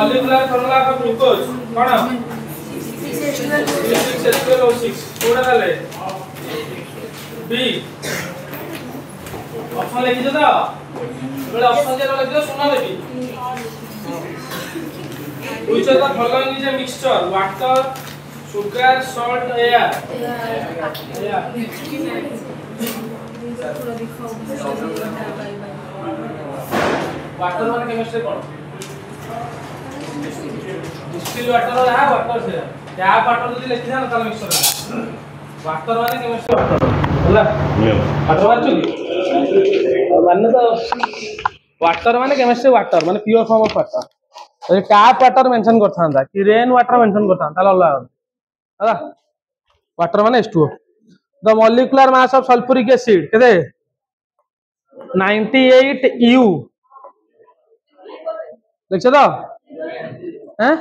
molecular formula of glucose कोना 6H12O6 कोडा डाले B ऑप्शन लिखि दो बेले ऑप्शन जे लिखि दो सुना देबी which of the following is a mixture water sugar salt air water माने केमिस्ट्री कोन डिस्टिल वाटर है वाटर से टैप वाटर जदी लिखि ना त मिक्सचर वाटर माने केमिस्ट्री वाटर होला वाटर माने माने तो वाटर माने केमिस्ट्री वाटर माने प्योर फॉर्म ऑफ वाटर तो टैप वाटर मेंशन करथांदा कि रेन वाटर मेंशन करथांदा होला होला वाटर माने H2O the molecular mass of sulphuric acid केते 98 U लिख दो हैं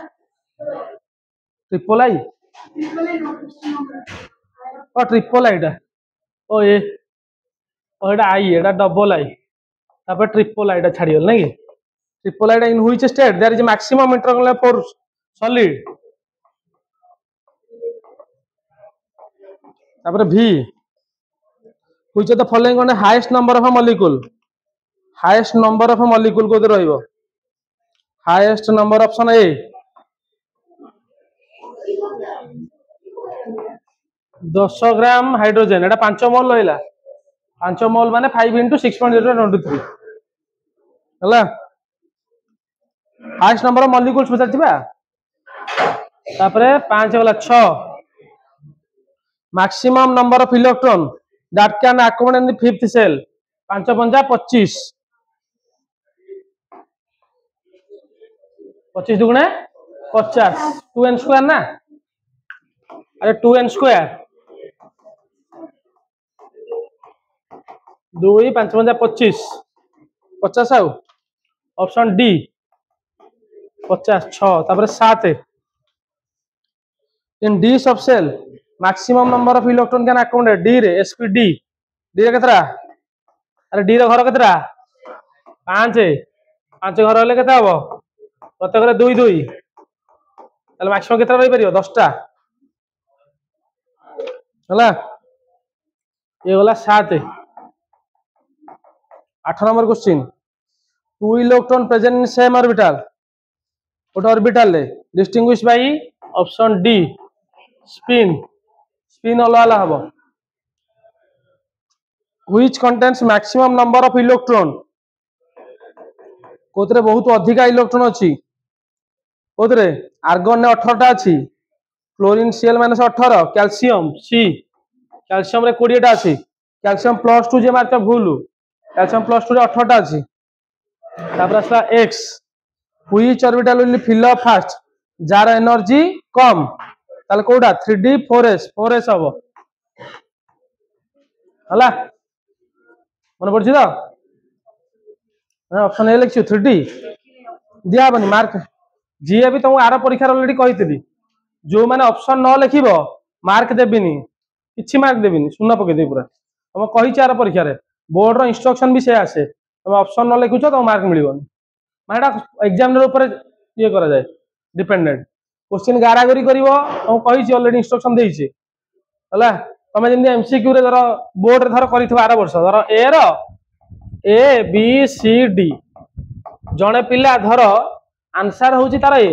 ट्रिपल आई और triple I O A Voda आई एडा डबल आई तापर ट्रिपल आई छाड़ी गल नहीं triple I in which state there is maximum internal force solid तापर V which of the following one highest number of a molecule कोदे रहइबो highest number option A 10 gram hydrogen एटा 5 मोल रहिला 5 मोल माने 5 * 6.023 हला हाईएस्ट नंबर ऑफ मॉलिक्यूल्स पचारथिबा तापरे 5 होला 6 maximum number of electron that can accommodate in the fifth cell 5 × 5 = 25 25 दुगुणे 50 2n² ना अरे 2n² 2 5 × 5 = 25 आउ ऑप्शन डी 50 6 तापर 7 in d subshell maximum number of electron can accommodate d रे sp डी रे केतरा अरे डी रे घर केतरा 5 घर होले केता हबो प्रत्येक रे 2 2 ताले मैक्सिमम केतरा रही परियो 10 टा हला ये होला 7 8 number question 2 electron present in same orbital what orbital ले distinguish by option D spin अलग हबो which contains maximum number of electron कोतरे बहुत अधिका इलेक्ट्रॉन अछि कोतरे आर्गन ने 18 टा अछि chlorine Cl - 18 calcium C calcium रे 20 टा अछि कैल्शियम +2 जे मारता भूल कैल्शियम +2 रे 18 टा अछि तापर असला x which orbital will fill up fast जार एनर्जी कम ताले कोडा 3d 4s हबो हला मन पड़छि तो ऑप्शन ए लिखछु 3d दिया बनी मार्क जी भी तुमको आर परीक्षा ऑलरेडी कहितली जो माने ऑप्शन न लिखिबो मार्क देबिनी किछि मार्क देबिनी शून्य पके दे पूरा हम कहि आर परीक्षा रे बोर्ड रो इंस्ट्रक्शन भी से आसे तुम ऑप्शन न लिखुछ तो मार्क मिलिबोनी मानेटा एग्जामिनर ऊपर ये करा जाए डिपेंडेंट क्वेश्चन गारागरी करिवो हम कहि ऑलरेडी इंस्ट्रक्शन देइछे हला तमे जिंदी एमसीक्यू रे धर बोर्ड रे धर करिथबो आर वर्ष धर ए रो ए बी सी डी जणे पिला धर आंसर होची तार ए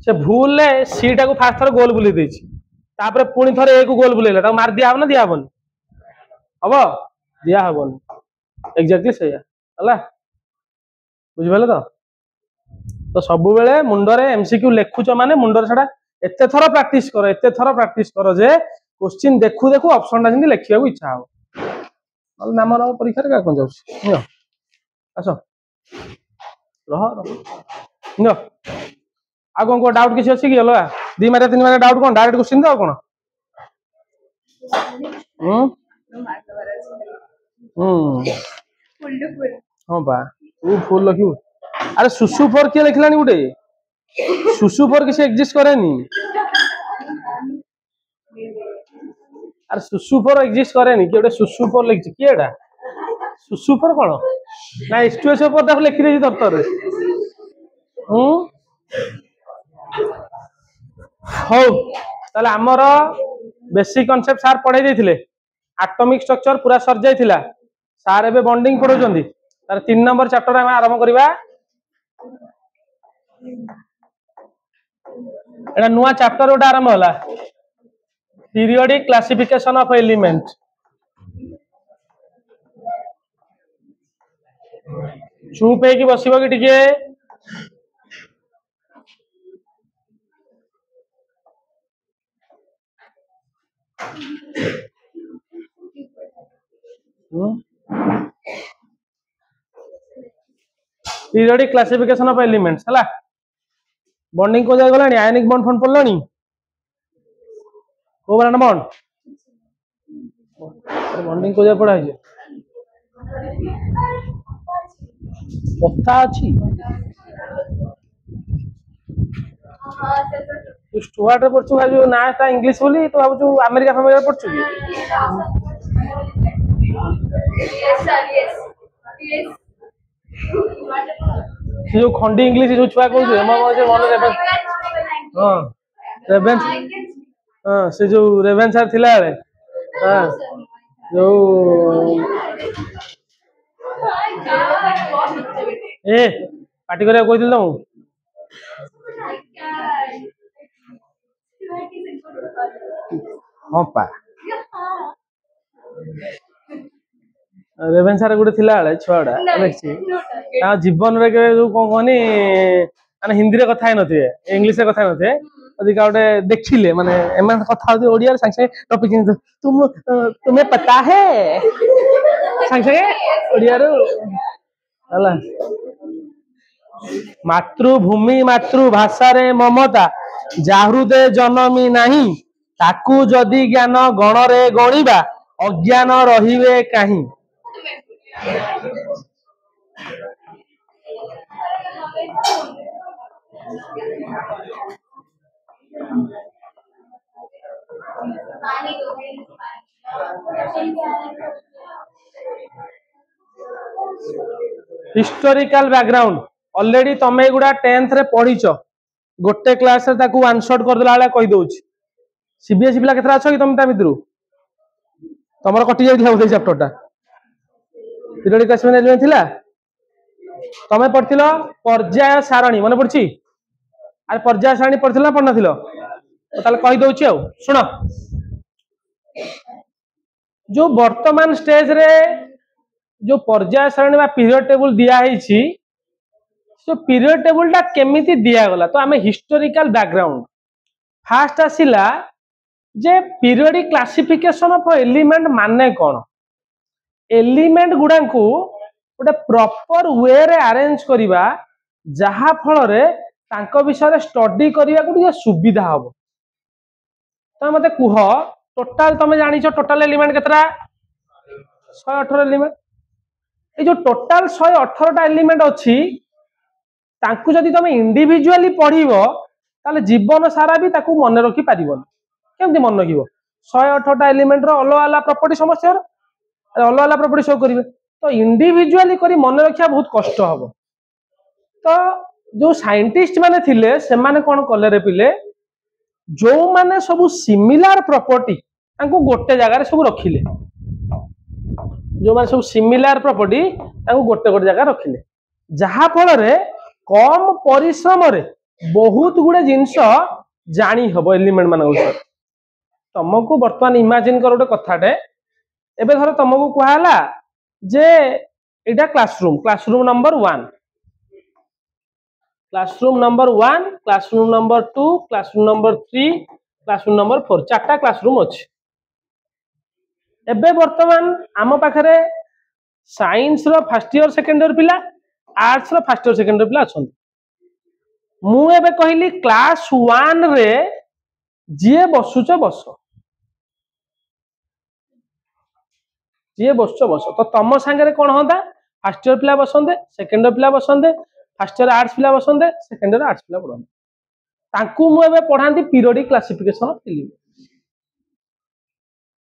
से भूल ले सी टा को फास्ट थर गोल बुली देछि तापर पुणी थर ए को गोल बुलेला ता मार दिया हो ना दिया हबन हबो दिया हबन एग्जैक्टली सही हला बुझि भेले तो सब बेले मुंडरे एमसीक्यू लेखुच माने मुंडर छडा एते थर प्रैक्टिस करो जे क्वेश्चन देखु देखु ऑप्शन टा जिंदी लेखिया को इच्छा हो नल नाम नाम परीक्षा रे का कोन जाउछ नियो आसो रह नियो आ कोन को डाउट किछ अछि कि हलो 2 मारे 3 मारे डाउट कोन डायरेक्ट क्वेश्चन दो कोन हां बा तू फुल लखियो अरे सुसु फोर के लिखलानी गुटे सुसु फोर किसी एग्जिस्ट करेनी अरे सुसु फोर एग्जिस्ट करेनी कि गोटे सुसु फोर लिखछि कि एडा सुसु फोर कोन ना H2SO फोर देखो लिखि देछि दफ्तर रे हूँ हौ ताले आमर बेसिक कॉन्सेप्ट सार पढ़ाई देथिले एटॉमिक स्ट्रक्चर पूरा सर जाइथिला सार एबे बॉन्डिंग पढ़ौचंदी तार 3 नंबर चैप्टर हम आरंभ करबा एटा नुवा चैप्टर ओटा आरंभ होला पीरियोडिक क्लासिफिकेशन ऑफ एलिमेंट चुप है कि बसिबो कि टिके पीरियोडिक क्लासिफिकेशन ऑफ एलिमेंट्स हला बॉन्डिंग को जाय गलानी आयनिक बॉन्ड फोन पड़लानी को ब्रांड बॉन्ड बॉन्डिंग को जाय पढ़ा है पता अछि तू स्टुअर्ट रे पढ़छु जो नाटा इंग्लिश बोली तो भाबछु अमेरिका फमेरिका पढ़छु की यस सर यस जो खंडी इंग्लिश जो छुआ कहू जे मन रेवेन हां रेवेन हां से जो रेवेन सर थिला रे हां जो ए पार्टी करे कोइ दिल दऊ हां पा रेवेन सर गुटे थिला रे छुआडा देखछि आ जीवन रे के जो कोन कोनी माने हिंदी रे कथा है नथे इंग्लिश रे कथा नथे अधिक गोटे देखिले माने एमन कथा होती ओडिया रे संगे टॉपिक तुम्हें पता है संगे ओडिया रे हला मातृभूमि मातृभाषा रे ममता जाहृदे जनमी नाही ताकू जदि ज्ञान गण रे गणिबा अज्ञान रहिबे काहीं हिस्टोरिकल बैकग्राउंड ऑलरेडी तमे गुडा 10th रे पढ़ीच गोटे क्लास रे ताकू वन शॉट कर देला वाला कहि दोछि सीबीएसई पिला केतरा छ कि तमे ता मित्रु तमरो कटि जाइथिला बोधे चैप्टर टा पीरियोडिक क्लासिफिकेशन एलिमेंट थिला तमे पढ़थिलो पर्याय सारणी मने पड़छि अरे पर्याय सारणी पढ़थिला पढ़ नथिलो तो ताले कहि दोछि आ सुनो जो वर्तमान स्टेज रे जो पर्याय सारणी बा पीरियड टेबल दिया हैछि सो पीरियड टेबल टा केमिति दिया गला तो आमे हिस्टोरिकल बैकग्राउंड फास्ट आसिला जे पीरियोडिक क्लासिफिकेशन ऑफ एलिमेंट माने कोन एलिमेंट गुडा को गोटे प्रॉपर वे रे अरेंज करिबा जहा फल रे तांको विषय रे स्टडी करिया को ये सुविधा हबो तो मते कुह टोटल तमे जानि छ टोटल एलिमेंट केतरा 118 एलिमेंट ए जो टोटल 118 टा एलिमेंट अछि तांकु जदि तमे इंडिविजुअली पढिबो ताले जीवन सारा भी ताकू मन रखि पारिबो केमति मन रखिबो 118 टा एलिमेंट रो अलग अलग प्रॉपर्टी समस्या अलग अलग प्रॉपर्टी शो करिवे तो इंडिविजुअली करी मन रखिया बहुत कष्ट हबो तो जो साइंटिस्ट माने थिले से माने कोन कले रे पिले जो माने सब सिमिलर प्रॉपर्टी तांकु गोटे जगह रे सब रखिले जो माने सब सिमिलर प्रॉपर्टी तांकु गोटे गोटे जगह रखिले जहा फल रे कम परिश्रम रे बहुत गुडे जिंस जानी हबो एलिमेंट माने ऊपर तुमको वर्तमान इमेजिन कर गोटे कथाटे एबे धर तुमको कहला जे एटा classroom number 1 classroom number 1 classroom number 2 classroom number 3 classroom number 4 चारटा क्लासरूम अछि एबे वर्तमान आम पाखरे साइंस रो फर्स्ट ईयर सेकंड ईयर पिला आर्ट्स रो फर्स्ट ईयर सेकंड ईयर पिला अछन मु एबे कहली क्लास 1 रे जे बसुच बस जे बसुच बस तो तम संगे कोन होंदा फर्स्ट ईयर पिला बसंदे सेकंड ईयर पिला बसंदे फर्स्ट ईयर आर्ट्स पिला बसंदे सेकंड ईयर आर्ट्स पिला पढंदे तांकू मु एबे पढांती पीरियोडिक क्लासिफिकेशन ऑफ एलिमेंट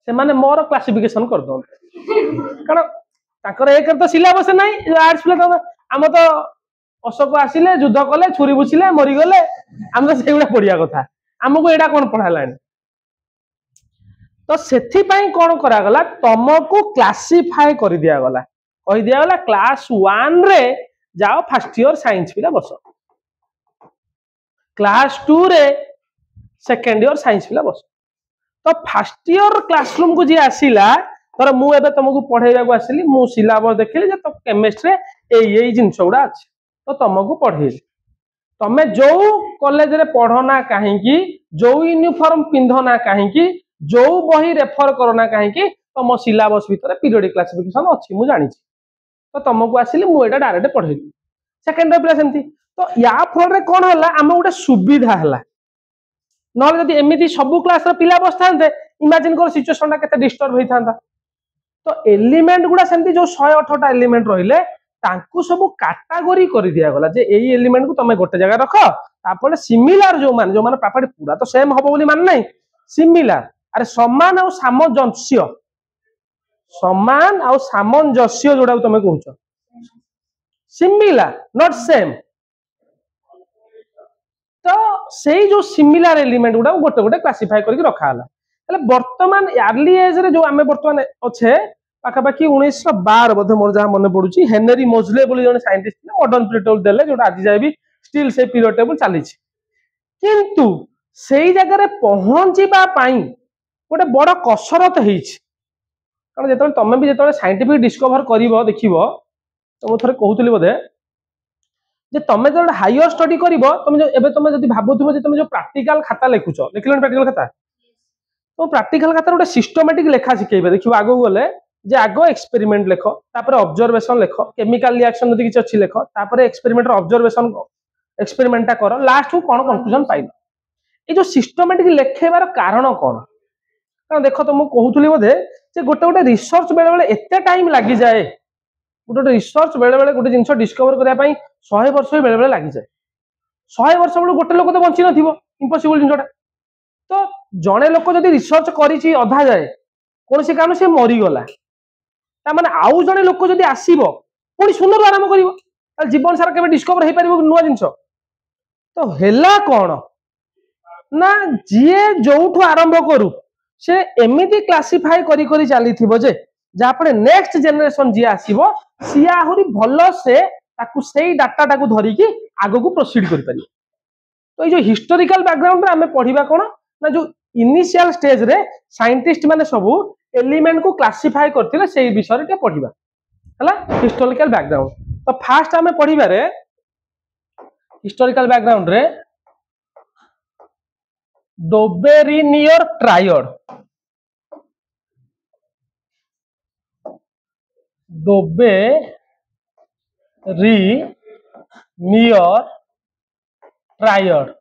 से माने मोर क्लासिफिकेशन कर दो कारण ताकर एक तो सिलेबस नाही आर्ट्स पिला हम तो अशोक आसिले युद्ध कले छुरी बुछिले मरीगले आम तो से पढ़िया कथा आमको यहाँ कौन पढ़ाला तो से कौन करागला तुमको क्लासीफाए कर दिगला कही दिगला क्लास 1 रे जाओ फर्स्ट ईयर साइंस पिला बस क्लास 2 रे सेकेंड ईयर साइंस पिला बस तो फर्स्ट ईयर क्लासरूम को जी आसिला तर मुझे तुमको पढ़ेगा आसिली मु सिलेबस देखिली तो केमिस्ट्री यही जिनस गुड़ा अच्छे तो तुमको पढ़ेली तमें जो कॉलेज रे पढ़ना कहीं जो यूनिफॉर्म पिंधना कहीं जो बही रेफर करना कहीं तुम सिलेबस भितर पीरियडिक क्लासिफिकेशन अच्छी मुझे जानी तो तुमको आसिली मुझे डायरेक्ट पढ़ेली सेकेंड पिला सेमती तो या फल कौन है आम गोटे सुविधा है ना एमती सब क्लास पिला बसता इमेजिन कर सिचुएशन के डिस्टर्ब होता तो एलिमेंट गुड़ा सेमती जो 108टा एलिमेंट रहिले तांकु सब कैटेगरी कर दिया गला जे एई एलिमेंट को तमे गोटे जगह रख तापर सिमिलर जो माने प्रॉपर्टी पूरा तो सेम हबो बोली मान नहीं सिमिलर अरे समान और सामंजस्य समान और सामंजस्य जोड़ा तमे कहउछ सिमिलर नॉट सेम तो सेई जो सिमिलर एलिमेंट गुड़ा गोटे गोटे क्लासिफाई करके रखा हला हेले वर्तमान अर्ली एज रे जो आमे वर्तमान अच्छे पाखापाखि 1912 बोधे मोर जहाँ मन पड़ुची हेनरी मोजले बोली जने साइंटिस्ट ने मॉडर्न पीरियड टेबल देले जोटा आज जाय भी स्टिल से पीरियड टेबल चली किंतु सेई जगह रे पहुंचीबा पई गोटे बड़ कसरत हेछि कारण जेतले तमे भी जेतले साइंटिफिक डिस्कवर करिवो देखिवो तो मो थरे कहउतली बोधे जे तमे जो हायर स्टडी करिवो तमे जो एबे तमे जदि भाबुथिबो जे तमे जो प्रैक्टिकल खाता लिखुछो लिखलन प्रैक्टिकल खाता तो प्रैक्टिकल खाता गोटे सिस्टमैटिक लेखा शिखेबे देखिबो आगो गले जे आगो एक्सपेरिमेंट लेख तापर ऑब्जर्वेशन लेख केमिकल रिएक्शन जदि किछ अछि लेख तापर एक्सपेरिमेंट ऑब्जर्वेशन एक्सपेरिमेंटा कर लास्ट को कोन कंक्लूजन पाइल ए जो सिस्टमैटिक लेखेबार कारण कोन कारण देखो तो मु कहउतली बोधे जे गोटे गोटे रिसर्च बेले बेले एते टाइम लागि जाए गोटे गोटे रिसर्च बेले बेले गोटे जिंस डिस्कवर करिया पई 100 वर्ष बेले बेले लागि जाए 100 वर्ष बेले गोटे लोक तो बंची नथिबो इम्पॉसिबल जिंसटा तो जड़े लोक जदि रिसर्च करिछि अधा जाए कौन से कारण से मरी गला माने आउ जड़े लोक जदि आसीबो पुणी सुनर आरंभ करिवो जीवन सारा केबे डिस्कवर हे परिबो नुवा जिंस तो हेला कोन ना जिए जोठु आरंभ करू से एमिति क्लासिफाई करी करी चली थिबो जे जा परे नेक्स्ट जनरेशन जी आसीबो सिया आहुरी भलो से ताकू सेई डाटा टाकू धरी की आगो को प्रोसीड करि परिबो तो ये जो हिस्टोरिकल बैकग्राउंड रे हमें पढ़िबा कोन ना जो इनिशियल स्टेज रे साइंटिस्ट माने सब एलिमेंट को क्लासिफाई करथिले सेई विषय रे पढ़िबा हला हिस्टोरिकल बैकग्राउंड तो फास्ट हमें पढ़िबा रे हिस्टोरिकल बैकग्राउंड रे डोबेरिनियर ट्रायड डोबेरिनियर ट्रायड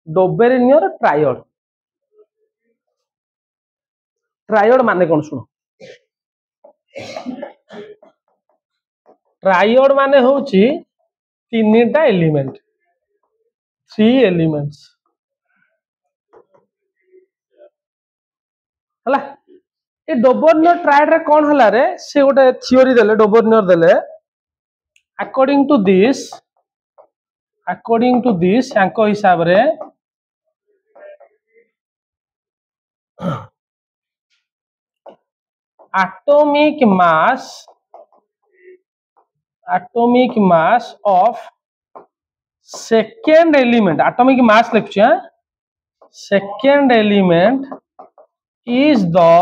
डोबेरिनियर ट्रायड ट्रायड माने कौन सुनो ट्रायड माने होची तीनटा एलिमेंट 3 एलिमेंट्स हला ए डोबेरिनियर ट्रायड रे कौन हला रे से गोटे थ्योरी देले डोबेरिनियर देले अकॉर्डिंग टू दिस यांको हिसाब रे atomic mass of second element atomic mass लिखुछे second element is the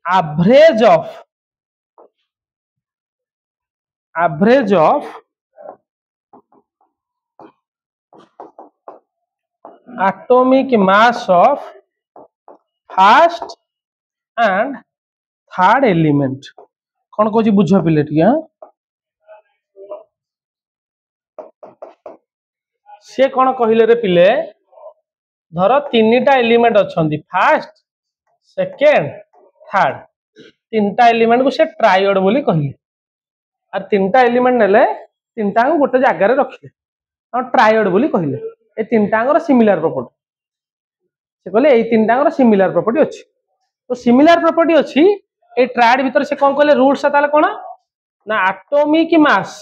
average of atomic mass of first and third element कौन कहूँ बुझ पिले सी कौन कहले रे पिले धर 3टा एलिमेंट अच्छा फास्ट सेकेंड थर्ड 3टा एलिमेंट को से ट्रायड बोली कहले और 3टा एलिमेंट नेले 3टा को गोटे जगह रखिले और ट्रायड बोली कहले ए 3टांगर सिमिलर प्रॉपर्टी से कहले ए 3टांगर सिमिलर प्रॉपर्टी अच्छी तो सिमिलर प्रॉपर्टी अच्छी ए ट्रायड भीतर से कौन कहले रूल्स ताले कोन ना एटॉमिक मास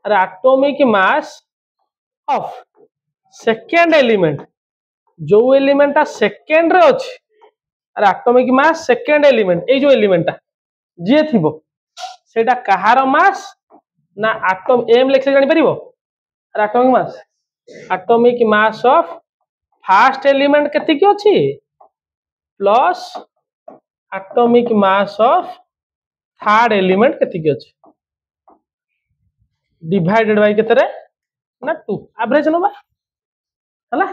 अरे atomic mass of second element जो एलिमेंट ता सेकेंड रे अछि अरे एटॉमिक मास सेकेंड एलिमेंट ए जो एलिमेंट ता जे थिबो सेटा कहार मास ना एटॉम एम लेख जानि परिबो अरे atomic mass of first element केते की अछि plus atomic mass of third element केते की अछि डिवाइडेड बाय केतरे ना 2 एवरेज नबा हला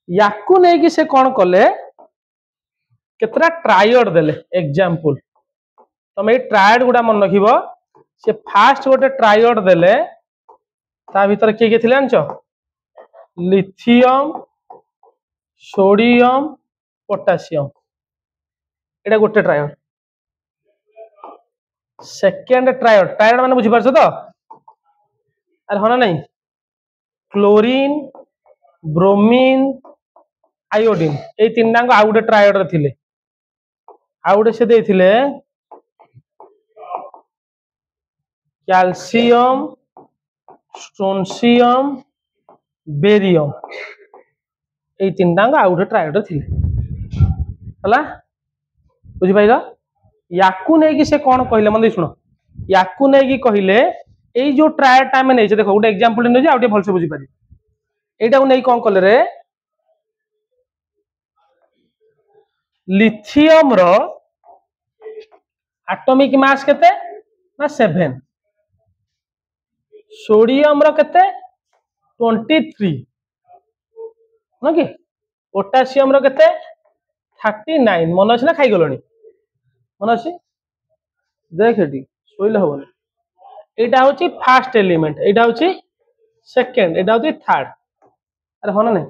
याकू नै कि से कोन कले केतरा ट्रायड देले एग्जांपल तमे ट्रायड गुडा मन रखिबो से फास्ट गोटे ट्रायड देले ता भीतर के थिले जानचो लिथियम सोडियम पोटेशियम एटा गोटे ट्रायड सेकेंड ट्रायड माने बुझी परछो तो अरे होना नहीं क्लोरीन ब्रोमीन आयोडीन ए तीन डांग आउ गोटे ट्रायड रे थिले आउ गोटे से देथिले कैल्शियम स्ट्रोंसियम बेरियम ए तीन डांग आउ गोटे ट्रायड रे थिले हला बुझी पाइलो याकू नै कि से कोन कहले मन सुनो याकू नै कि कहले ए जो ट्रायड टाइम नै देखो गोटे एग्जांपल नै जे आउटे भल से बुझी पारी एटा को नै कोन कले रे लिथियम रो एटॉमिक मास केते ना 7 सोडियम रो केते 23 न कि पोटेशियम रो केते 39 मन अछि ना खाइ गलोनी मन अछि देख एटी सोइले होबनी एटा होची फर्स्ट एलिमेंट एटा होची सेकंड एटा होची थर्ड अरे होना नहीं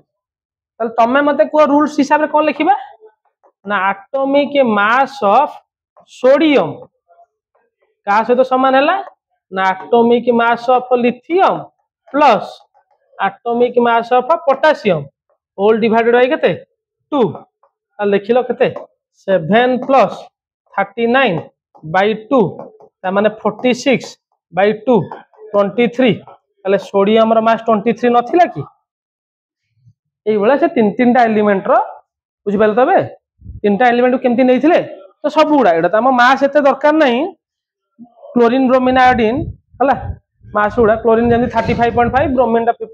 ताल तमे मते को रूल्स हिसाब रे कोन लिखिबा ना एटॉमिक मास ऑफ सोडियम का से तो समान हैला ना atomic mass of lithium plus atomic mass of potassium whole divided by केते 2 आ लिखिलो केते 7 प्लस 39 बाय 2 ता माने 46 बाय 2 23 ताले सोडियम रो मास 23 नथिला कि एई बेला से तीन तीन टा एलिमेंट रो बुझि पाल तबे तीनटा एलिमेंट केमती नैथिले तो सब गुडा एटा त हम मास एते दरकार नहीं क्लोरीन ब्रोमीन आयोडीन हला मास गुडा क्लोरीन जेंति 35.5 ब्रोमीन टा 50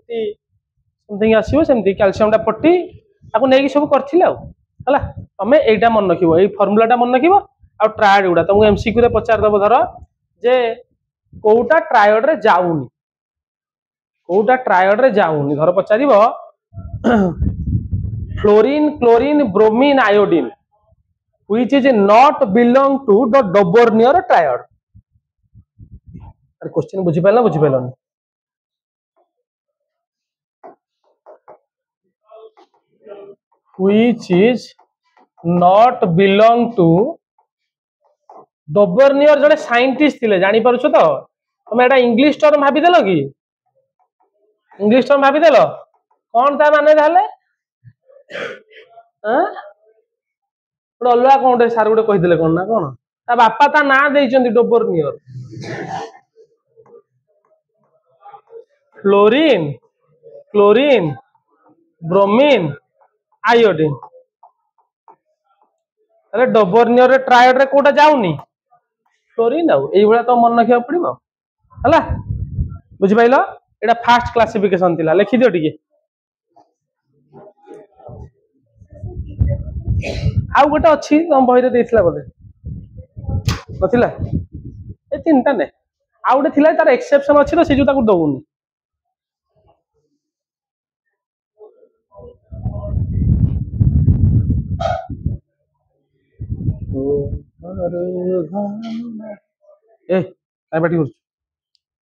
समथिंग आसीबो सेमति कैल्शियम टा 40 ताको नेकी सब करथिले आ हला तमे एटा मन रखिबो एई फार्मूला टा मन रखिबो आ ट्रायड गुडा तुमको एमसीक्यू रे पचार दबो धरो जे कोउटा ट्रायड रे जाउनी धरो पचारिबो fluorine chlorine bromine iodine which is not belong to the Dobornier triad अरे क्वेश्चन बुझी पाइलनी which is not belong to Dobornier जड़े साइंटिस्ट थिले जानी पारुछो तो तुम एटा इंग्लिश टर्म भाबी देलो कि इंग्लिश टर्म भाबी देलो कोन ता माने जाले हां गोटे अलगा कौन गोटे सार गोटे कहीदेले कौन ना कौन ता बापा ता ना देइचंदी Dobereiner fluorine chlorine bromine iodine अरे डोबरनियर रे ट्रायड रे कोटा जाउनी फ्लोरीन आउ एई भला तो मन रखिया पड़िबो हला बुझि पाइलो एटा फास्ट क्लासिफिकेशन थिला लिखि दियो टिके आउ गोटे अच्छी तुम बही रे देइथिला बोले नथिला ए तीनटा ने आउ गोटे थिला तार एक्सेप्शन अछि तो से जो ताकू दउनी ए काय पाटी कर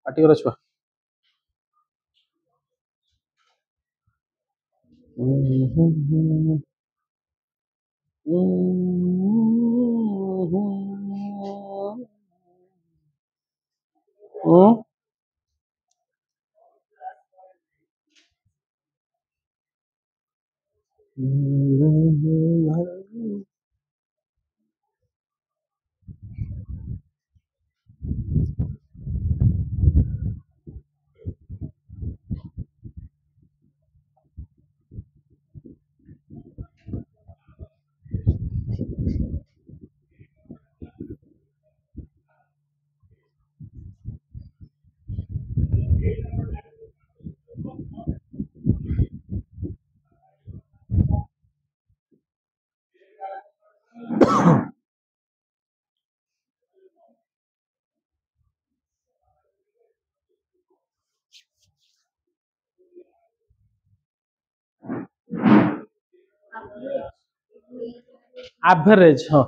पाटी कर छुआ average हाँ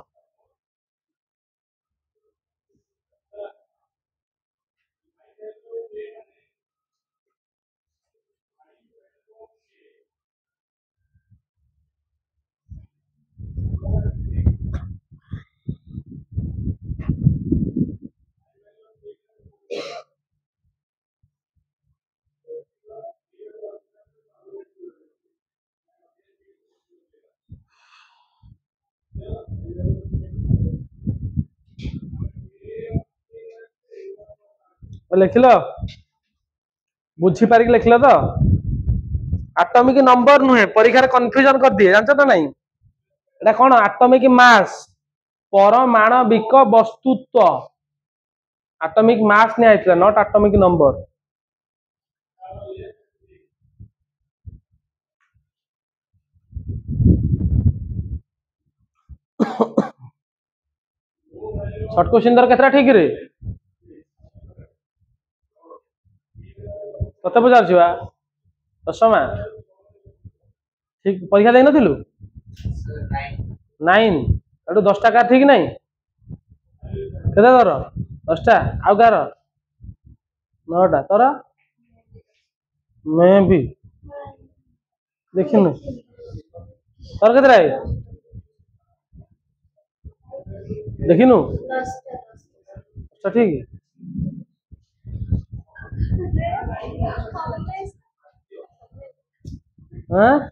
लिखिल बुझी पारिक लिखिल तो आटमिक नंबर नुहे परीक्षा कन्फ्यूजन कर दिए जानछ ना नहीं एटा कौन आटमिक मास परमाणविक वस्तुत्व आटमिक मास ने आइतला not atomic number short question दर केतरा ठीक रे कते पचार छिवा दशमा ठीक परीक्षा देई नथिलु 9 एटू 10 टा ठीक नहीं केते दर 10 टा आउ कार 9 टा तोरा मैं भी देखिनु तोर केतरा है देखिनु अच्छा ठीक हाँ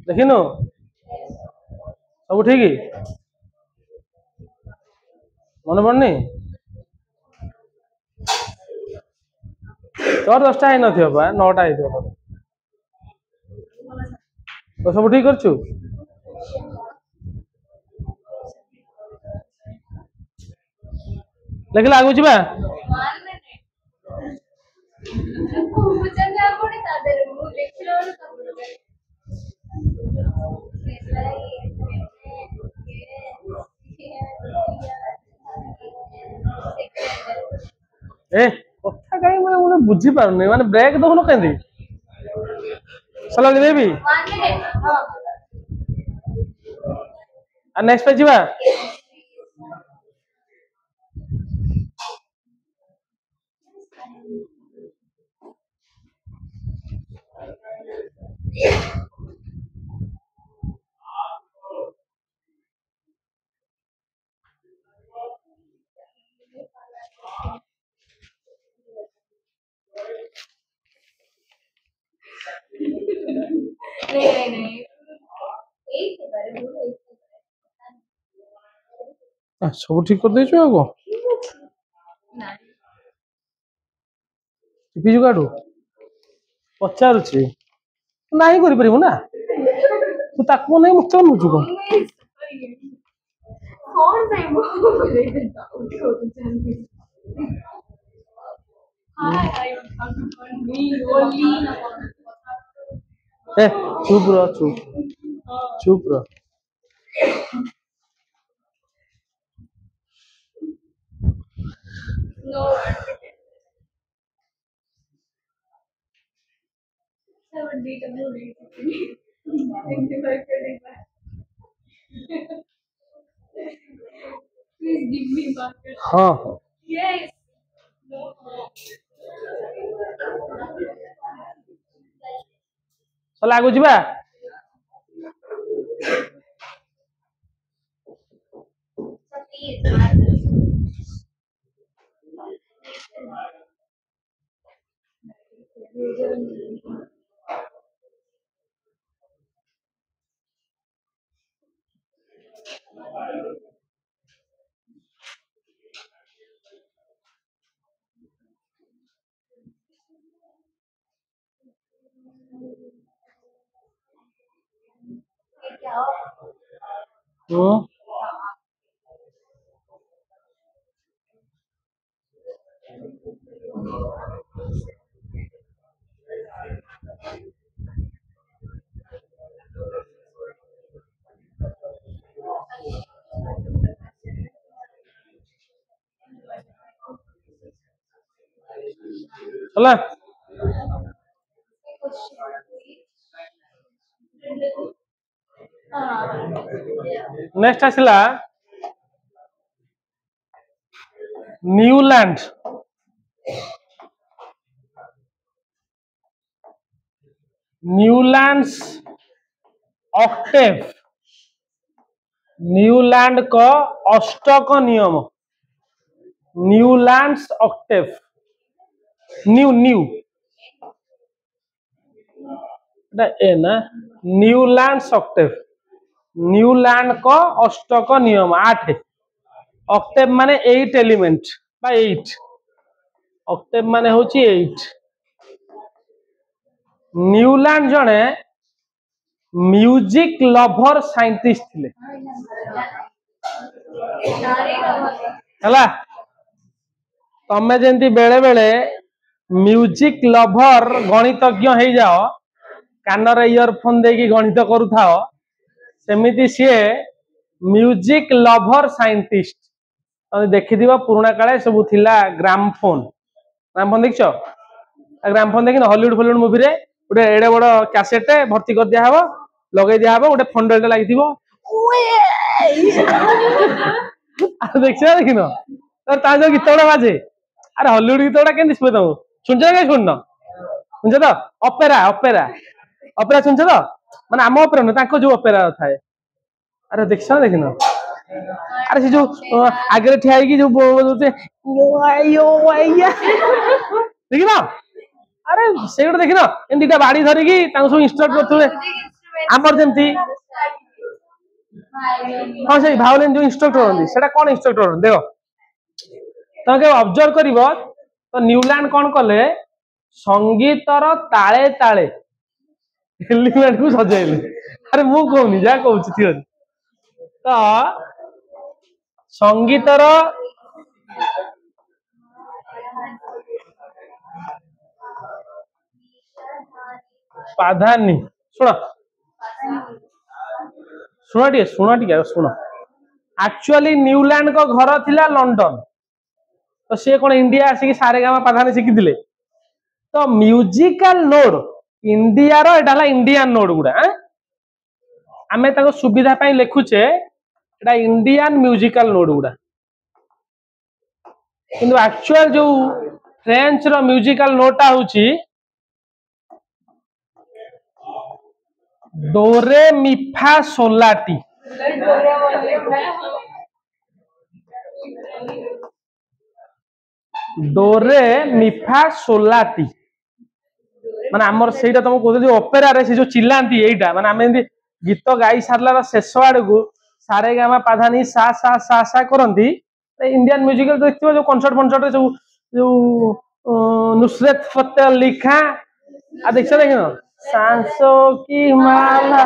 देखिनु सब ठीक मन पड़नी तोर 10 टा है नथियो बा 9 टा है तो सब ठीक करछु लेकिन आगु जीवा ए कथा काई मैं बुझी पारनी माने ब्रेक दखनो केंदी चलो देबी आ नेक्स्ट पे जीवा सब ठीक कर देछु आगो टिपी जुगाडू पचारुछि नाही करि परिबो ना तू ताको नै मुक्त नुचु को कौन से वो ए चुप रह चुप रह No. I would be the movie. Please give me bucket. हाँ Yes. चल आगु जीवा चला नेक्स्ट आसला न्यूलैंड न्यूलैंड्स ऑक्टेव न्यूलैंड का अष्टक नियम न्यूलैंड्स ऑक्टेव न्यू न्यू ए ना न्यूलैंड्स ऑक्टेव न्यूलैंड का अष्टक नियम 8 ऑक्टेव माने 8 एलिमेंट बा 8 ऑक्टेव माने होची 8 न्यूलैंड जने म्यूजिक लवर साइंटिस्ट थिले हला तमे जेंती बेले बेले म्यूजिक लवर गणितज्ञ हो जाओ कानर इयरफोन देकी गणित करूथाओ सेमिति सीए म्यूजिक लवर साइंटिस्ट तमे देखिथिबा पुराना काले सब थिला ग्रामफोन देखछो ग्रामफोन देखिन हॉलीवुड फॉलीवुड मूवी रे गोटे एडे बड़ कैसेट भर्ती कर दिया हबो लगे दिया हबो गोटे फंडलटे लागिथिबो देखछो देखिन तर ता जो गीत गुड़ा बाजे अरे हॉलीवुड गीत गुड़ा केन दिसबे तुम सुनछ के सुननो सुनछ तो ऑपेरा ऑपेरा ऑपेरा सुनछ तो माने आम ऑपेरा न ताको जो ऑपेरा थाए अरे देखछो देखिन अरे से जो आगे ठिया की जो बोलते यो आया देखिन अरे से गोटे देखिन एन दिटा बाड़ी धरी की ताको सब इंस्ट्रक्ट करथुवे आमर जेंती हां से भायोलिन जो इंस्ट्रक्टर होंदी सेटा कोन इंस्ट्रक्टर देखो तो के ऑब्जर्व करिवो तो न्यूलैंड कोन कले संगीतर ताळे ताळे एलिमेंट को सजाइले अरे मु कहूनी जा कहूची थियोरी तो संगीतर प्राधान्य सुन सुन एक्चुअली न्यूलैंड को घर थिला लंडन तो सी कौन इंडिया आसिक सारे गामा प्राधान्य शिखी तो म्यूजिकल नोड इंडिया रो एटा इंडियन नोड गुडा आमे ताको सुविधा पई लिखुचे एटा इंडियन म्यूजिकल नोड गुडा किंतु एक्चुअल जो फ्रेंच रो म्यूजिकल नोटा होची डो रे मी फा सोलाटी डोरे मिफा सोलाटी माने हमर सेटा तुम कहते ओपेरा रे से जो चिल्लांती एटा माने आमे गीत गाई सारला शेष आड़ को सारे गामा पाधानी सा सा सा सा करंती इंडियन म्यूजिकल देखिबो जो कॉन्सर्ट फॉन्सर्ट जो जो नुसरत फतेह अली खां आ देखछ देखिनो सांसो की माला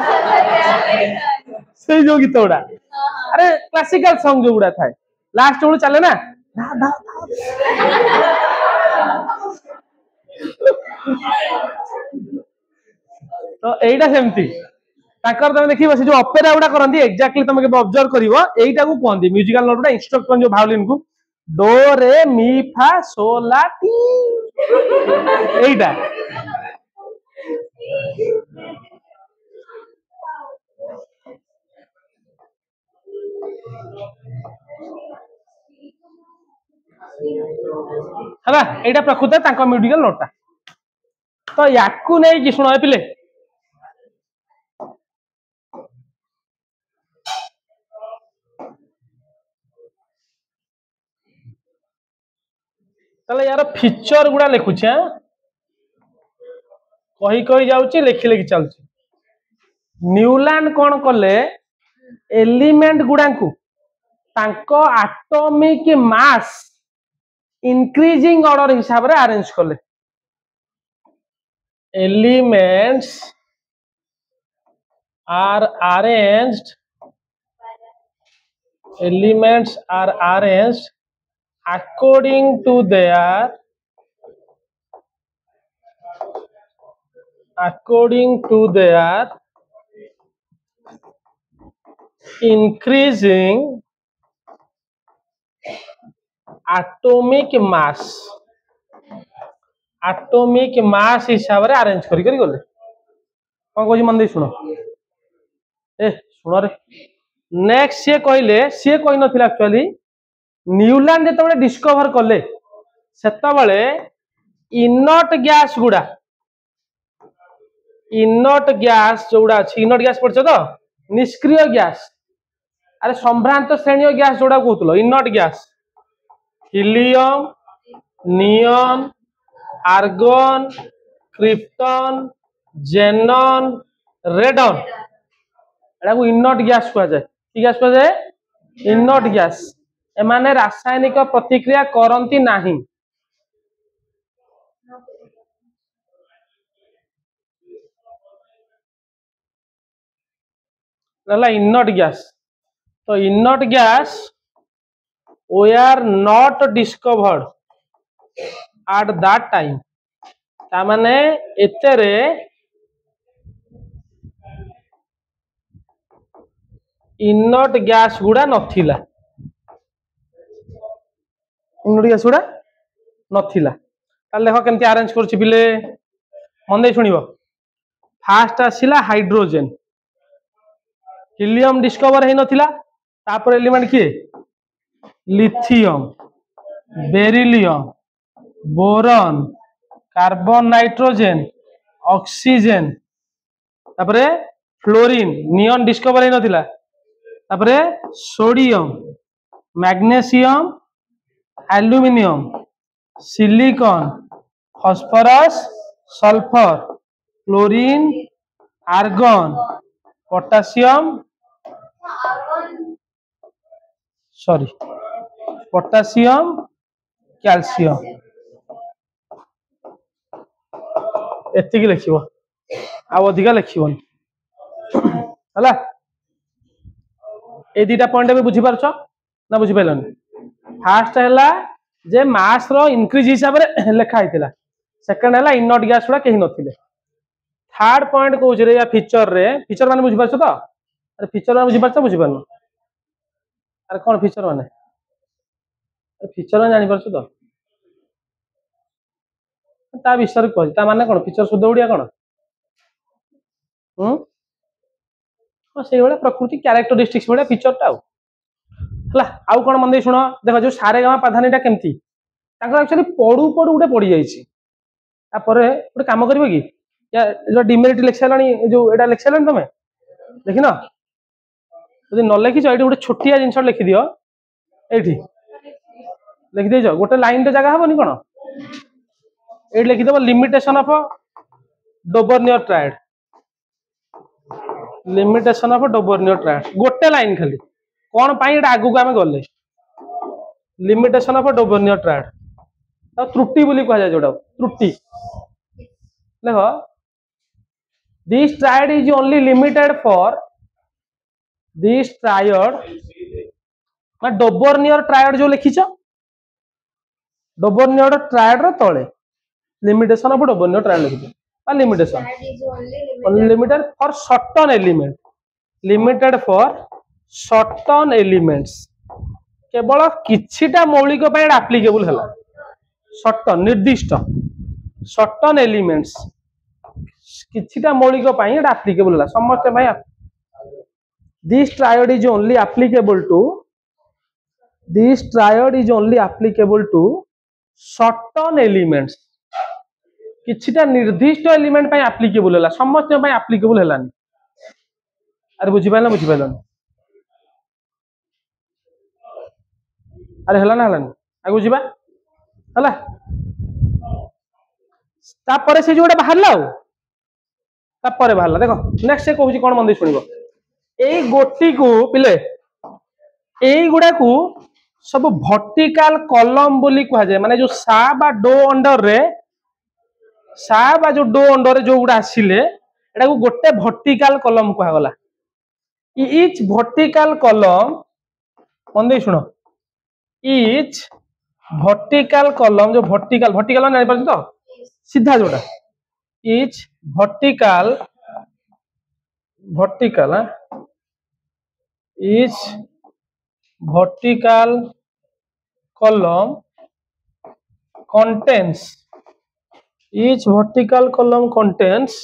से जो गीत उड़ा अरे क्लासिकल सॉन्ग जो उड़ा थाए लास्ट उड़ चले ना तो एटा सेमती ताकर तमे देखिबो से जो ऑपेरा उडा करंती एग्जैक्टली तमे के ऑब्जर्व करिवो एटा को कोंदी म्यूजिकल नोट उडा इंस्ट्रक्शन जो वायोलिन को डो रे मी फा सो ला टी एटा हला एटा प्रकृत तांको म्यूजिकल नोटा तो याकू नै कि सुनो पिले तले यार फीचर गुडा लिखुछे कही कही जाउची लिखि लिखि चलची न्यूलैंड कोन कले एलिमेंट गुडा को तांको एटॉमिक मास इंक्रीजिंग ऑर्डर हिसाब रे अरेंज कले elements are arranged according to their increasing atomic mass हिसाब रे अरेंज करी करी गले कौन कहछि मन दे सुनो ए सुनो रे नेक्स्ट सी कही नथिला एक्चुअली न्यूलैंड जो डिस्कवर कले सेतबले इनर्ट गैस गुड़ा इनर्ट गैस जोड़ा अच्छी इनर्ट गैस पढ़छ तो निष्क्रिय गैस अरे संभ्रांत श्रेणी गैस जोड़ा कहूल inert gas helium neon argon krypton xenon radon एटा को इनर्ट गैस कह जाए कि गैस कह जाए इनर्ट गैस एमाने रासायनिक प्रतिक्रिया करती नाही इनर्ट गैस तो inert gas were not discovered at that time तामाने एतेरे इनर्ट गैस गुड़ा नथिला इनर्ट गैस गुड़ा नथिला ताले देखो केमती अरेंज करछि बिले मन दे सुनिबो फास्ट आसिला हाइड्रोजन हिलियम डिस्कवर है नथिला तापर एलिमेंट किए lithium beryllium boron carbon nitrogen oxygen तापर फ्लोरीन नियन डिस्कवर है नथिला तापर sodium magnesium aluminium silicon phosphorus sulphur chlorine argon potassium sorry potassium calcium एतिकी लिखिबो आ अधिका लिखिबोनी हला ए दुटा पॉइंट भी बुझी पारछ ना बुझी पाइलनी फास्ट हैला जे मास रो इंक्रीज हिसाब रे लेखा हैतिला सेकंड हैला इनर्ट गैस गुडा केही नथिले थर्ड पॉइंट कहूछ रे या फीचर माने बुझी पारछ तो अरे फीचर माने बुझी पारछ बुझी पारनो अरे कौन फीचर माने फीचर माने जानि पारछ तो ता विषय कह ता माने कौन फीचर शुद्ध ओडिया कौन से भाई प्रकृति क्यारेक्टरिस्टिक्स भाई फीचर टा आउ कौन मन शुण देख जो सारे गामा पाधानीटा केमती एक्चुअली पढ़ू पढ़ू गोटे पड़ जापर गोटे कम कर जो डिमेरिट लिख सारे जो एटा लिख सारे तुम लिखिन जब न लिखिच ये गोटे छोटिया जिन लिखिदि ये लिखिदेच गोटे लाइन जगह हेनी कौन ये लिखिदेव limitation of Dobereiner triad limitation of Dobereiner triad गोटे लाइन खाली कौन पाई आगू आम गले लिमिटेशन ऑफ डोबर्नियर ट्रायड त्रुटि बोली कह जाए जोटा त्रुटि देख this triad is only limited for this triad ना डोबर्नियर ट्रायड जो लिखिच डोबर्नियर ट्रायड रो तळे लिमिटेशन ऑफ डोबर्नियर ट्रायड लिखिच limitation limited for certain element limited for certain elements केवल किछिटा मौलिक पाई एप्लीकेबल हैला सर्टन निर्दिष्ट सर्टन एलिमेंट्स किछिटा मौलिक पाई एप्लीकेबल हैला समस्त भाई this triad is only applicable to certain elements किछिटा निर्दिष्ट एलिमेंट पाई एप्लीकेबल हैला समस्त पाई एप्लीकेबल हैलानी अरे बुझी पाइलन अरे हला ना हलानी आगु जीवा हला तापर से जोटा बाहरला तापर बाहरला देखो नेक्स्ट से कहूची कोन मंदी सुनिबो एई गोटी को पिले एई गुडा को सब वर्टिकल कॉलम बोली कह जाए माने जो सा बा डो अंडर रे सा बा जो डो अंडर रे जो गुडा आसिले एटा को गोटे वर्टिकल कॉलम कहा गला इच वर्टिकल कॉलम मंदी सुनो इच वर्टिकल कॉलम जो वर्टिकल जानि पारछ तो सीधा जोटा etch vertical etch vertical column contains each vertical column contains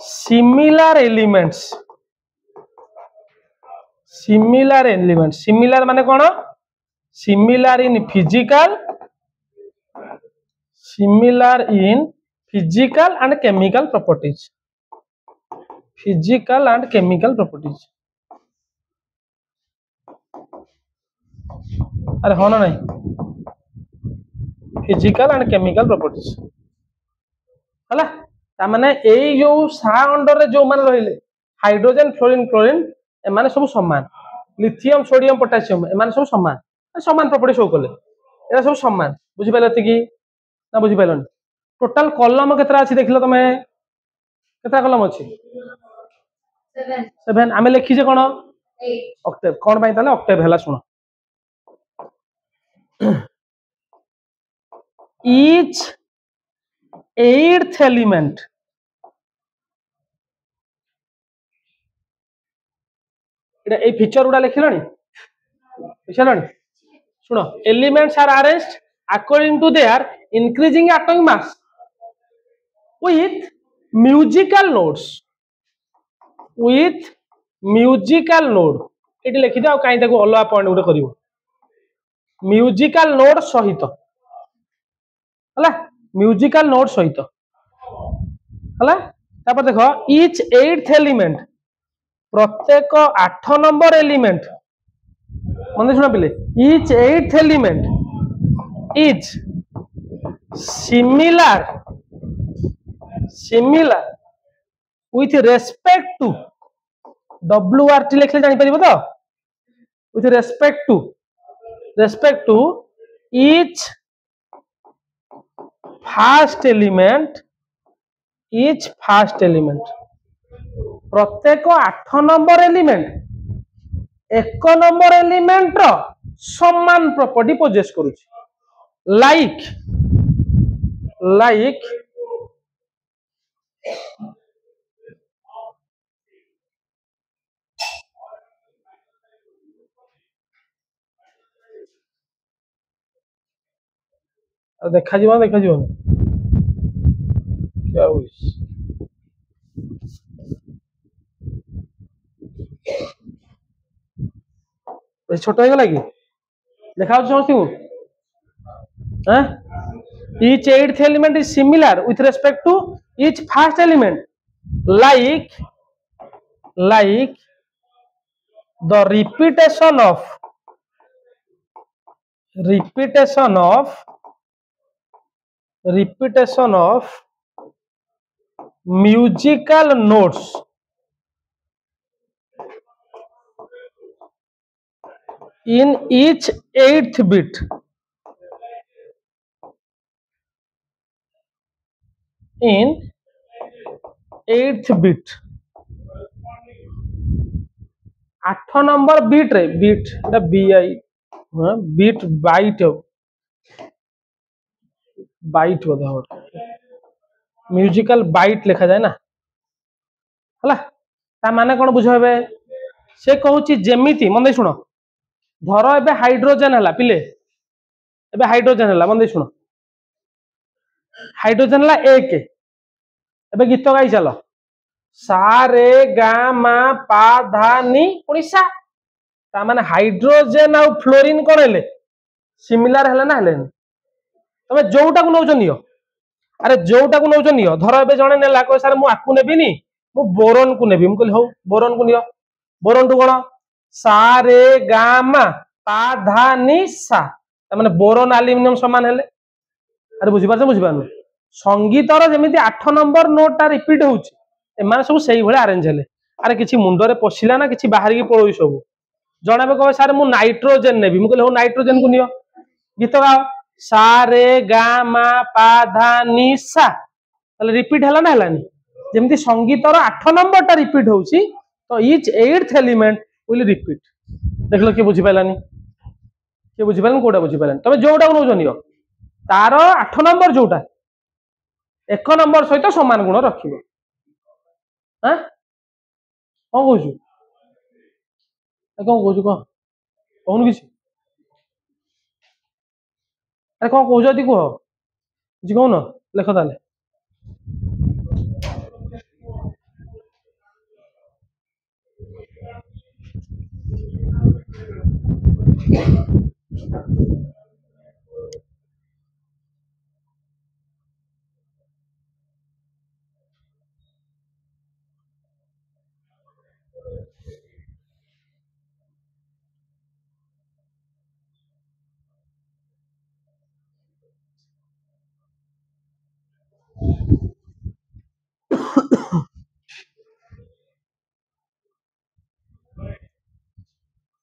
similar elements similar element similar माने कौन similar in physical and chemical properties physical and chemical properties अरे हाँ ना नहीं फिजिकल एंड केमिकल प्रॉपर्टीज हला ता माने एई जो सा अंडर रे जो माने रहिले हाइड्रोजन फ्लोरीन क्लोरीन ए माने सब समान लिथियम सोडियम पोटेशियम ए माने सब समान समान प्रॉपर्टी सब कले एरा सब समान बुझि पाइलत कि ना बुझि पाइलन टोटल कॉलम केतरा अछि देखिलो तमे केतरा कॉलम अछि 7 आमे लिखि जे कोन 8 ऑक्टेव कोन बाइ ताले ऑक्टेव हला सुनो each eighth element इटा ए फीचर उडा लिखिलानी लिखिलानी सुनो elements are arranged according to their increasing atomic mass with musical node एटी लिखि दे आ काई ताको अलवा पॉइंट उडे करिवो म्यूजिकल नोड सहित हला म्यूजिकल नोड सहित हला तापर देखो each eighth element प्रत्येक 8 नंबर एलिमेंट मन सुना पिले each eighth element is similar with respect to WRT लिखले जानि परिबो तो with respect to each first element प्रत्येक 8 नंबर एलिमेंट 1 नंबर एलिमेंट रो समान प्रॉपर्टी पोजेस करूची लाइक देखा जीवन क्या हुई छोट हो गला कि देखा समझ each eighth element is similar with respect to each first element like the repetition of musical notes in each eighth bit आठ नंबर बीट रे beat BI beat byte musical byte लिखा जाए ना हला ता माने कोन बुझाबे से कहूची जेमिति मन सुनो धर एबे हाइड्रोजन हला पिले एबे हाइड्रोजन हला मन सुनो हाइड्रोजन हला 1 एबे गीत गाई चलो सा रे गा मा पा धा नी पुनिसा ता माने हाइड्रोजन आ फ्लोरीन कोन हेले सिमिलर हेले ना हेले तमे जोटा को नौजो नियो अरे जोटा को नौजो नियो धर एबे जणे नेला को सर मु आकु नेबिनी मु बोरन को नेबी मु कहली हो बोरन को नियो बोरन टू कोन सा रे गा मा पा धा नी सा ता माने बोरन एल्युमिनियम समान हेले अरे बुझी पानु संगीतर जेमिति 8 नंबर नोट ता रिपीट होउची एमाने सब सेही भले अरेंज हेले अरे किछि मुंडरे पसिला ना किछि बाहर की पळोई सब जणाबे कहे सर मु नाइट्रोजन नेबी मु कहली हो नाइट्रोजन को नियो गीत गाओ सा रे गा मा पा धा नी सा ताले रिपीट हला ना हलानी जेमिति संगीतर 8 नंबर ता रिपीट होउची तो each 8th element will repeat देखलो के बुझी पाइलानी के बुझी पाइलन कोडा बुझी पाइलन तबे जोटा को नौजो नियो तार 8 नंबर जोटा 1 नंबर सहित समान गुण रखिबो हां कोन कहूछु कहून किसी अरे कौन कह कह जी कौन लेख ताले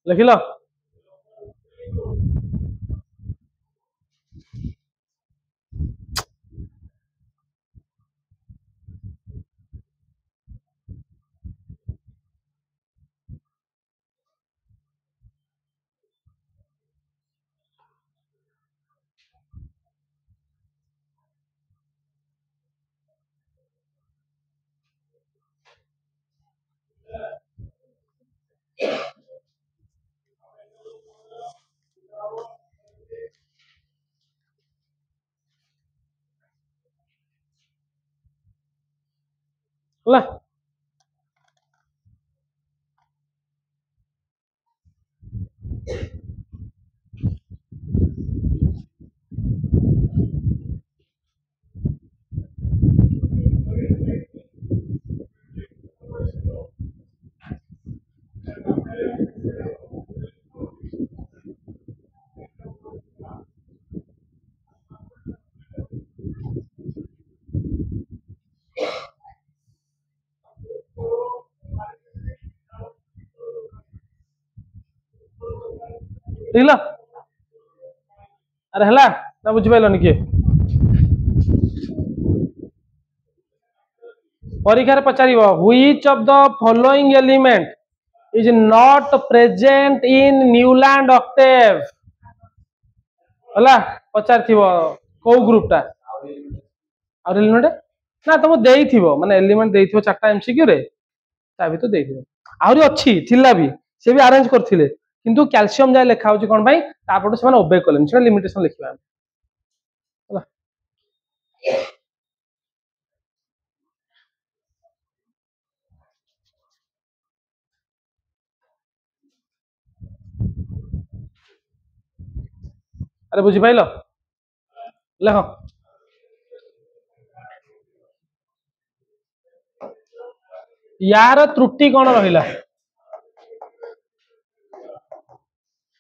लिखिल ହେଲା लिखिल अरे हला ना बुझिपाइलनि किए परीक्षा पचारिब which of the following element is not present in Newland octave हला पचारिथिबो को ग्रुपटा और एलिमेंट ना तुम देइथिबो माने एलिमेंट देइथिबो चारटा एमसीक्यू रे ता भी तो देइथिबो आहुरी अच्छी थिला भी से भी अरेंज करथिले किंतु कैल्शियम जाय लेखा होची कोन भाई तापटो से माने ओबे कलेन सेटा लिमिटेशन लिखिबा हला अरे बुझी पाइलो लेखो यार त्रुटि कौन रहिला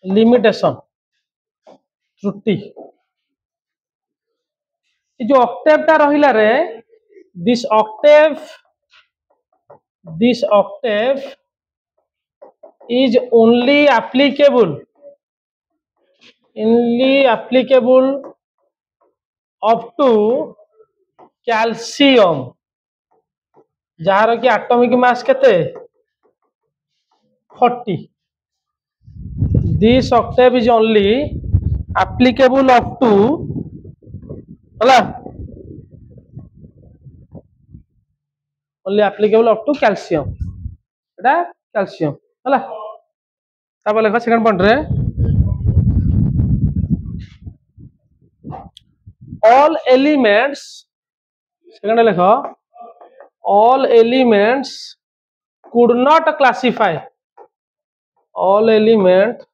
लिमिटेशन त्रुटि जो ऑक्टेव टा रहिला रे this Octave is only applicable up to calcium jar की एटॉमिक मास केते 40 this octave is only applicable up to होला only applicable up to calcium Etah calcium होला तापर लेखा सेकंड पॉइंट रे all elements सेकंड लेखा all elements could not classify all element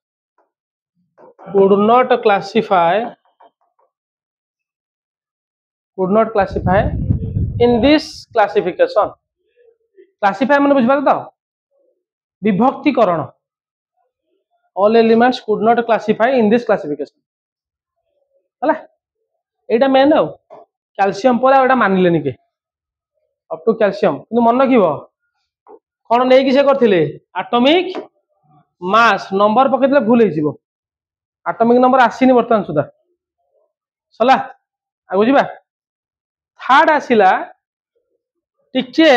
could not classify in this classification classify माने बुझ पारे तो विभक्तिकरण all elements could not classify in this classification हला एटा मेन हो कैल्शियम पर एटा मानिलेनी के अप टू कैल्शियम किंतु मन रखिबो कोन नै कि से करथिले एटॉमिक मास नंबर पकेतले भूल हे जिवो एटॉमिक नंबर आसीनी वर्तमान सुधा सला आ बुझिबा थर्ड आसिला टिके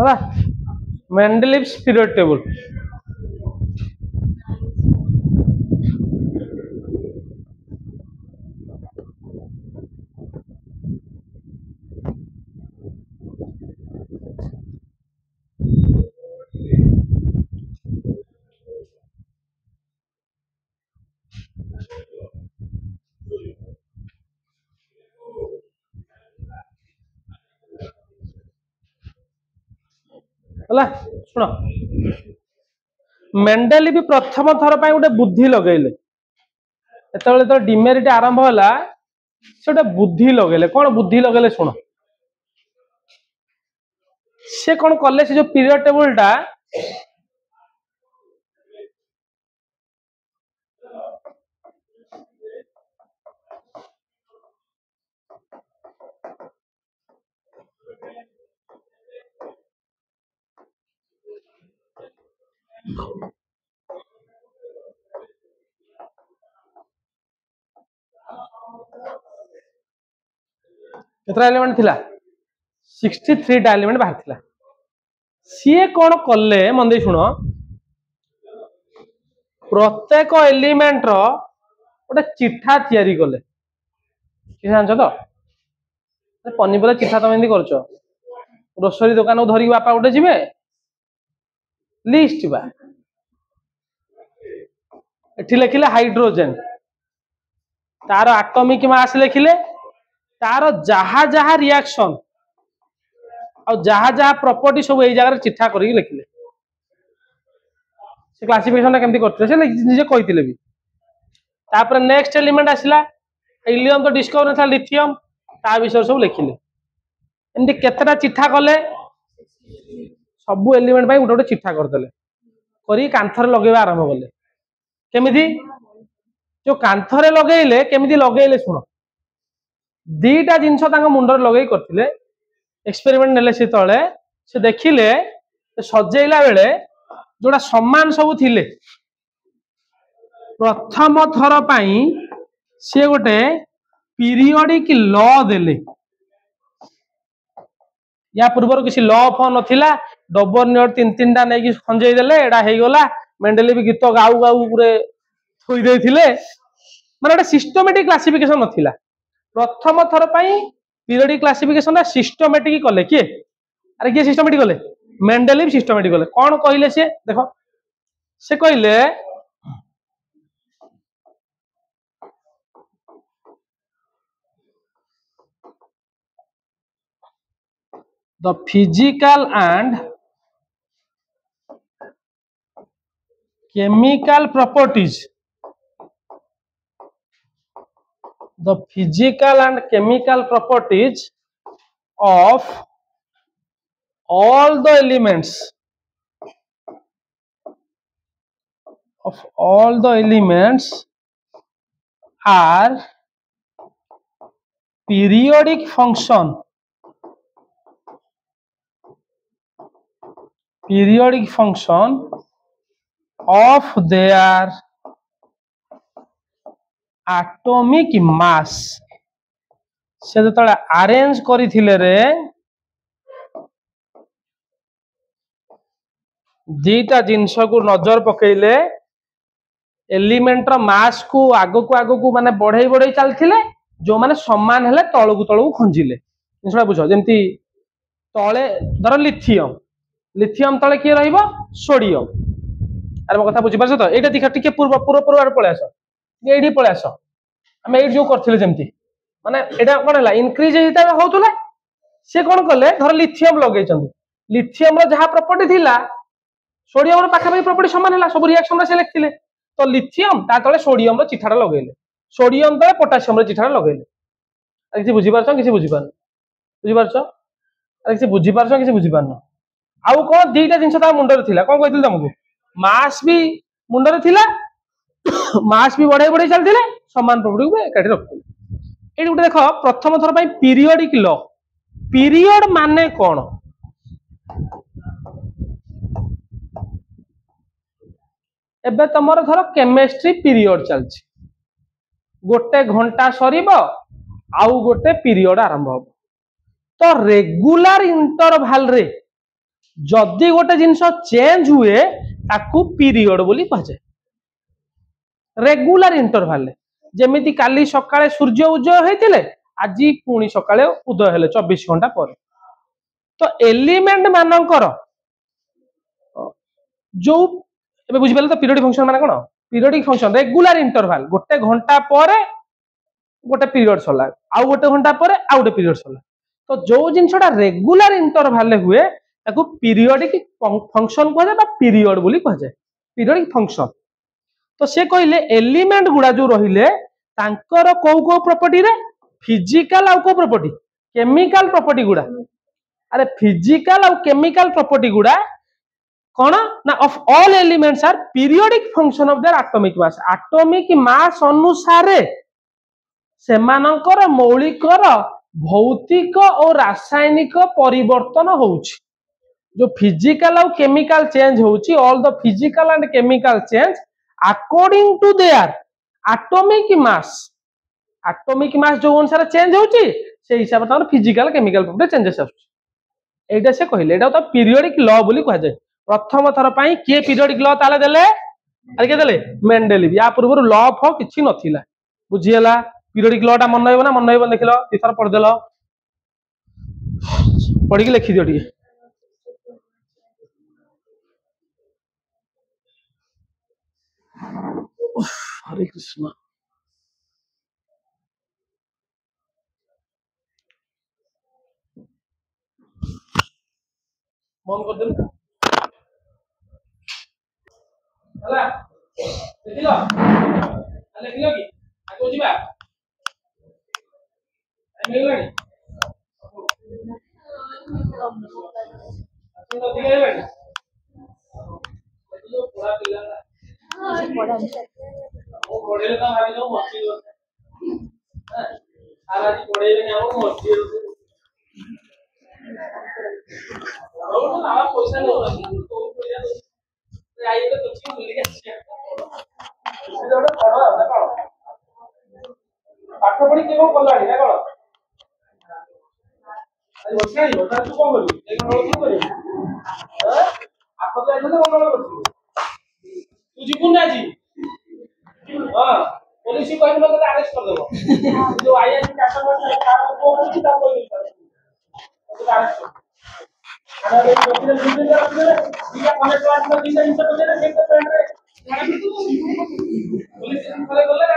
होला मेंडलीव्स पीरियड टेबल ହେଲା ଶୁଣ मेंडेल भी प्रथम थर पर गोटे बुद्धि लगेले जो डिमेरिट आरंभ है से गोटे बुद्धि लगेले कौन बुद्धि लगेले शुण से कौन कले से जो पीरियड टेबल टा केतरा एलिमेंट थिला 63 टा एलिमेंट बाहर थिला सी कौन कले मन दे शुण प्रत्येक एलिमेंट रो गोटे चिठा तैयारी कले कि जान तो पनीपरिया चिठा तुम एमती कर ग्रोसरी दुकान को धरिक बापा गोटे जी लिस्ट बा एठी लिखिले हाइड्रोजन तार एटॉमिक मास लिखिले तार जहा जहा रिएक्शन और जहा जहा प्रॉपर्टी सब एई जगह चिठा करके लिखिले से क्लासिफिकेशन केमती करथिले से निजे कहिथिले भी तापर नेक्स्ट एलिमेंट आसिला हिलियम तो डिस्कवर नथा लिथियम ता विषय सब लिखिले एमती केतेटा चिठा कले सब एलिमेंट भाई गोटे गोटे चिठा करदेले करी कांथरे लगेबा आरंभ कले केमिति जो कांथरे लगेइले केमिति लगेइले सुनो दीटा जिनस तांग मुंडर लगेई करथिले एक्सपेरिमेंट नेले से तळे से देखिले सजेइला बेले जोड़ा समान सब थिले प्रथम थर पाई से गोटे पीरियोडिक लॉ देले या पूर्वर किसी लॉ ऑफ नथिला डबल नियर तीन तीन टा नहीं खंजई देले एडा हे गला मेंडेल भी गीत गाऊ गाऊ पूरे थोई देथिले माने एटा सिस्टमैटिक क्लासिफिकेशन नथिला प्रथम थर पाई पीरियोडिक क्लासिफिकेशन रा सिस्टमैटिक कले के अरे के सिस्टमैटिक कले मेंडेल भी सिस्टमैटिक कले कौन कहले से देखो से कहले the physical and chemical properties the physical and chemical properties of all the elements are periodic function of their atomic mass से जो अरेंज करिथिले रे दीटा जिनस को नजर पकेइले एलिमेंट रो मास को आगो को माने बढ़ई बढ़ई चलथिले जो माने समान हेले तळकु खंजिले जिनसडा बुझ जेंती तळे धर लिथियम तले किए रहिबो सोडियम अरे मो कथा बुझि परछ तो एटा दिखा टिके पूर्व आड़ पळे आस एडी पळे आस हम एडी जो करथिले जेंती माने एटा कोन हला इंक्रीज हेता होतुला से कोन कले धर लिथियम लगै चंदी लिथियम रो जहा प्रॉपर्टी थिला सोडियम रो पाखा पाखी प्रॉपर्टी समान हला सब रिएक्शन रे से लिखथिले तो लिथियम ता तले सोडियम रो चिठाटा लगैले सोडियम तले पोटेशियम रो चिठाटा लगैले अरे किछि बुझि परछ किछि बुझि परछ अरे किछि बुझि परछ किछि बुझि परन आउ कोन दीटा जिंस ता मुंडर थिला कोन कहिथिल तुमको मास भी मुंडर थिला मास भी बढ़ई बढ़ई चलथिले समान प्रॉपर्टी को एकाठी रखथिले एडी गुटे देखो प्रथम थर पई पीरियोडिक लॉ पीरियड माने कोन एबे तमर धर केमिस्ट्री पीरियड चलछि गोटे घंटा सरीबो आउ गोटे पीरियड आरंभ हो तो रेगुलर इंटरवल रे जदि गोटे जिनस चेंज हुए ताकू पीरियड बोली कह जाए रेगुलर इंटरवल रे जेमिति काली सकाळे सूर्य उदय होइतिले आज पुणी सकाळे उदय हेले 24 घंटा पर तो एलिमेंट मानकर जो एबे बुझि पाले तो पीरियडिक फंक्शन माने कोन पीरियडिक फंक्शन रेगुलर इंटरवल गोटे घंटा पर गोटे पीरियड सरला आउ गोटे घंटा पर आउ गोटे पीरियड सरला तो जो जिनसटा रेगुलर इंटरवल हुए ताको पीरियोडिक फंक्शन कह जाए पीरियड बोली कह जाए पीरियोडिक फंक्शन। तो से कहले एलिमेंट गुड़ा जो रहिले तांकर को प्रॉपर्टी रे फिजिकल आउ को प्रॉपर्टी केमिकल प्रॉपर्टी गुड़ा अरे फिजिकल आउ केमिकल प्रॉपर्टी गुड़ा कौन ना of all elements are periodic function of their atomic mass अनुसारे सेमानकर मौलिकर भौतिक और रासायनिक परिवर्तन होउछि। जो फिजिकल और केमिकल चेंज होउछि all the physical and chemical change according to their atomic mass जो अनुसार चेंज होउछि से हिसाब से फिजिकल केमिकल प्रॉपर्टी चेंजेस आउछि। एटा से कहले एटा तो पीरियोडिक लॉ बोली कह जाय। प्रथम थर पई के पीरियोडिक लॉ ताले देले अरे के देले मेंडेलिव। या पूर्व लॉ ऑफ किछि नथिला बुझियला। पीरियोडिक लॉ टा मन रहइबो ना मन रहइबो देखिलो तीथर पढ़ देलो पढ़ी के लिखि दियो टिके। हरे कृष्ण मन कर देन हला देखिलो लिखिलो कि आको जिबा मिललानी अच्छा तो दिले बानी जो पूरा पिला वो पढ़ेले तो भाभी जो मस्ती करते आला जी पढ़ेले ने हम मस्ती करते और ना आप पैसा नहीं तो बढ़िया तो आई तो कुछ भूल गया इसलिए ओटा पढ़ो ना कौन पाठ पढ़ी के कलाड़ी ना कौन अरे बच्चा ही बता तू कौन करी एक नोट क्यों करी हां आपको तो ऐसे कौन करती तू जीवन ना जी हां पुलिस को कहने लगे अरेस्ट कर देबो जो आईआईटी काटा में कार को बोलছি ता कोई नहीं तो अरेस्ट कर खाना रे डॉक्टर ने रख दे दिया कॉलेज क्लास में दिया इनसे बजे ने एक फ्रेंड रे पुलिस ने बोले